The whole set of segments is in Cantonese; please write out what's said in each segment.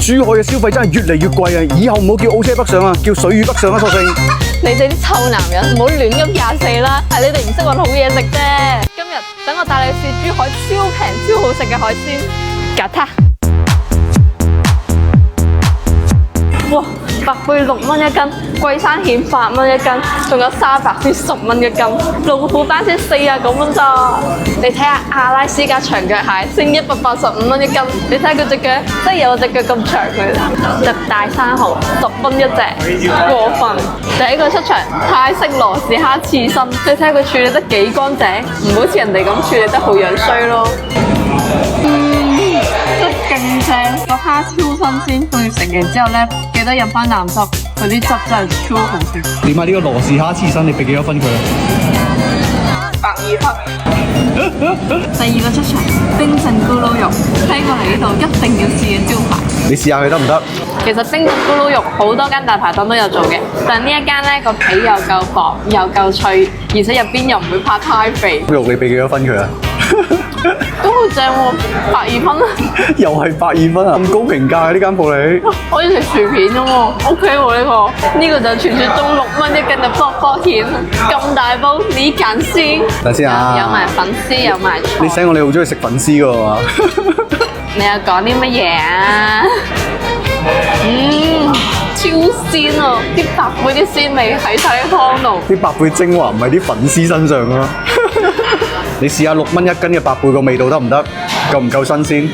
珠海嘅消費真係越嚟越貴啊！以後唔好叫澳車北上啊，叫水魚北上啦，索性。你哋啲臭男人唔好亂咁廿四啦，係你哋唔識搵好嘢食啫。今日等我帶你去試珠海超平超好食嘅海鮮，夾他！哇，白貝6蚊一斤，桂山蜆8蚊一斤，仲有沙白絲10蚊一斤，老虎斑先49蚊咋？你睇下阿拉斯加長腳蟹先185蚊一斤，你睇下佢隻腳，真係有隻腳咁長佢。隻大生蠔10蚊一隻，過分！第一個出場泰式羅氏蝦刺身，你睇下佢處理得幾乾淨，唔好似人哋咁處理得好樣衰咯。真係勁正，個蝦超新鮮，仲要食完之後咧，記得飲翻啖汁，佢啲汁真係超好食。點啊？呢個羅氏蝦刺身你俾幾多分佢啊120分。第二個出場冰鎮咕嚕肉，聽過嚟呢度一定要試嘅招牌。你試下佢得唔得？其實冰鎮咕嚕肉好多間大排檔都有做嘅，但呢一間咧個皮又夠薄又夠脆，而且入邊又唔會怕太肥。肉你俾幾多分佢啊？都好正喎，120分啊！又係120分啊！咁高評價嘅呢間鋪你？好似食薯片咁喎，OK 喎呢個。呢個就係傳説中6蚊一斤嘅卜卜蜆，咁大煲你揀先。等先啊！有埋粉絲，有埋菜。你醒我你好中意食粉絲㗎嘛？你又講啲乜嘢啊？超鮮啊！啲白貝啲鮮味喺晒啲湯度。啲白貝精華唔係啲粉絲身上㗎嘛？你試下6蚊一斤嘅白貝個味道得唔得？夠唔夠新鮮？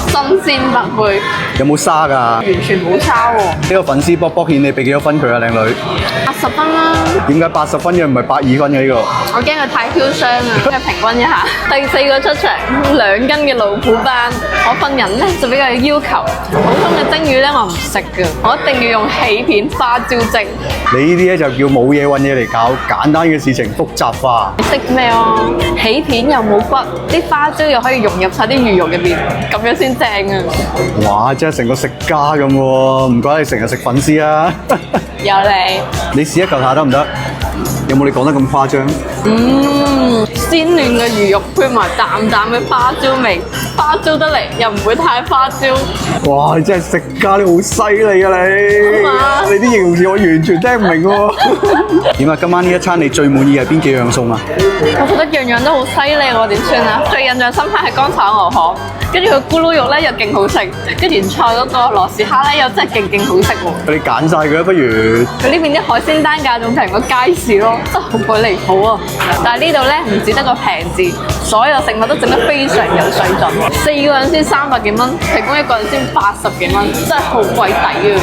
新鮮白貝。有冇沙㗎？完全冇差喎。呢個粉絲卜卜蜆你俾幾多分佢啊，靚女？80分啦。點解80分嘅唔係120分嘅呢個？我驚佢太囂張啊！即係平均一下。第4個出場2斤嘅老虎斑，我份人咧就比較有要求，普通嘅蒸魚咧我唔食㗎，我一定要用起片花椒蒸。你呢啲咧就叫冇嘢揾嘢嚟搞，簡單嘅事情複雜化。你識咩啊？起片又冇骨，啲花椒又可以融入晒啲魚肉入邊，咁樣先正啊！哇！真係成個食家咁喎，唔怪你成日食粉絲啊！有你。你試一嚿下得唔得？有冇你講得咁誇張？鮮嫩嘅魚肉配埋淡淡嘅花椒味，花椒得嚟又唔會太花椒。哇！你真係食家，你好犀利啊你！你啲形容詞我完全聽唔明喎。點啊？今晚呢一餐你最滿意係邊幾樣餸啊？我覺得樣樣都好犀利喎，點算啊？最印象深刻係乾炒牛河，跟住佢咕嚕肉咧又勁好食，跟住菜嗰個羅氏蝦咧又真係勁好食喎。你揀晒佢啊，不如？佢呢邊啲海鮮單價仲平過街市咯，真係好鬼離譜啊！但係呢度咧唔止得個平字，所有食物都整得非常有水準。4個人先300幾蚊，平均1個人先80幾蚊，真係好鬼抵啊！